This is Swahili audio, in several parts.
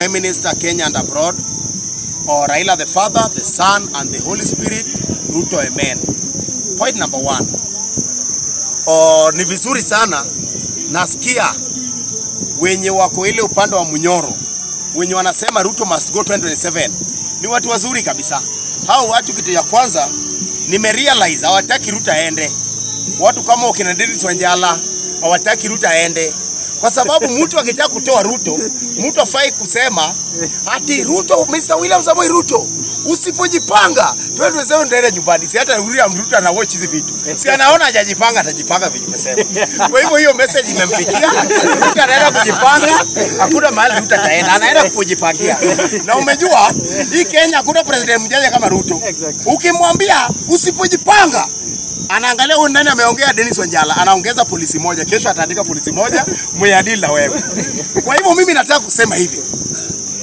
Prime Minister Kenya and abroad, or Raila the Father, the Son, and the Holy Spirit, Ruto amen. Point number 1. Ni vizuri sana nasikia wenye wako ile upande wa Munyoro, wenye wanasema Ruto must go 2027. Ni watu wazuri kabisa. Hao watu kitu ya kwanza nimerealize hawataki Ruto aende. Watu kama wakina Dennis Wanjala hawataki Ruto aende. Kwa sababu mtu akitaka kutoa Ruto, mtu afai kusema ati Ruto, Mr. William Samoei Ruto, usipojipanga 2027 ndio nyumbani. Si hata William Ruto ana watch hizi vitu. Si anaona hajajipanga, atajipanga vile umesema. Kwa hivyo hiyo message imemfikia. Ruto anaenda kujipanga, hakuna mahali Ruto ataenda, anaenda kujipangia. Na umejua hii Kenya hakuna president mjanja kama Ruto. Ukimwambia usipojipanga, anaangalia huyu nani ameongea. Dennis Wanjala anaongeza polisi moja, kesho ataandika polisi moja mweadili na wewe. Kwa hivyo mimi nataka kusema hivi,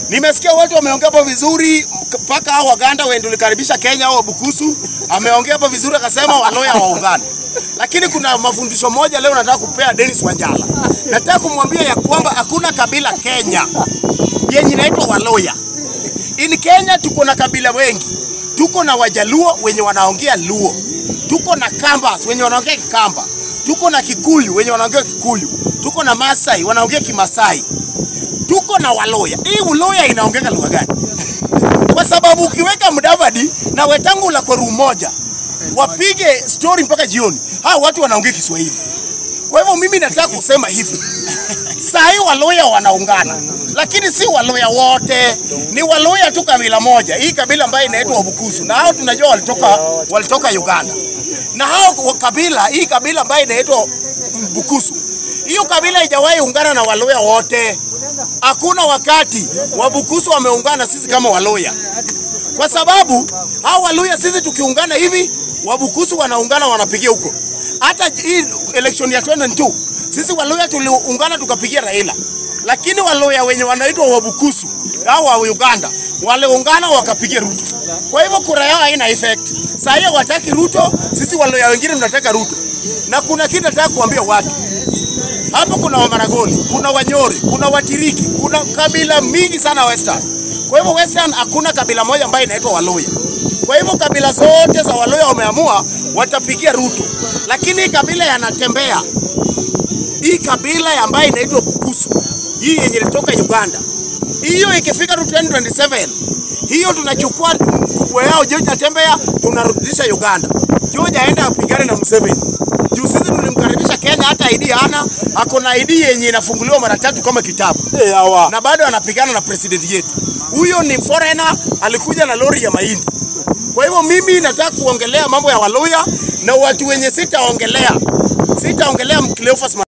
nimesikia watu wameongea hapo vizuri, mpaka hao Waganda wende likaribisha Kenya au Bukusu ameongea hapo vizuri, akasema waloya waungane. Lakini kuna mafundisho moja leo nataka kupea Dennis Wanjala. Nataka kumwambia ya kwamba hakuna kabila Kenya yenye inaitwa waloya. In Kenya tuko na kabila wengi. Tuko na Wajaluo wenye wanaongea Luo. Tuko na Kambas wenye wanaongea Kikamba. Tuko na Kikuyu wenye wanaongea Kikuyu. Tuko na Masai wanaongea Kimasai. Tuko na waloya. Hii uloya inaongea lugha gani? Kwa sababu ukiweka Mudavadi na Wetangula kwa room moja, wapige story mpaka jioni, hao watu wanaongea Kiswahili. Kwa hivyo mimi nataka kusema hivi, saa hii waloya wanaungana, lakini si waloya wote, ni waloya tu kabila moja. Hii kabila ambayo inaitwa Wabukusu, na hao tunajua walitoka Uganda. Na hao kabila, hii kabila ambayo inaitwa Bukusu, hiyo kabila haijawahi ungana na waloya wote. Hakuna wakati Wabukusu wameungana sisi kama waloya. Kwa sababu hao waloya sisi tukiungana hivi, Wabukusu wanaungana wanapigia huko. Hata hii election ya 2022 sisi waloya tuliungana tukapigia Raila. Lakini waloya wenye wanaitwa Wabukusu hao wa Uganda waliungana wakapigia Ruto. Kwa hivyo kura yao haina effect. Sasa hiyo wataki Ruto, sisi waloya wengine tunataka Ruto. Na kuna kitu nataka kuambia watu. Hapo kuna Wamaragoli, kuna Wanyori, kuna Watiriki, kuna kabila mingi sana Western. Kwa hivyo Western hakuna kabila moja ambayo inaitwa waloya. Kwa hivyo kabila zote za waloya wameamua watapigia Ruto. Lakini hii kabila yanatembea, hii kabila ambayo inaitwa Bukusu, hii yenye ilitoka Uganda, hiyo ikifika 2027, hiyo tunachukua kubwa yao George atembea, tunarudisha Uganda. George aenda apigane na Museveni. Juu sisi tulimkaribisha Kenya, hata ID hana, ako na ID yenye inafunguliwa mara 3 kama kitabu. Na bado anapigana na president yetu. Huyo ni foreigner, alikuja na lori ya mahindi. Kwa hivyo mimi nataka kuongelea mambo ya waloya na watu wenye sitaongelea Cleophas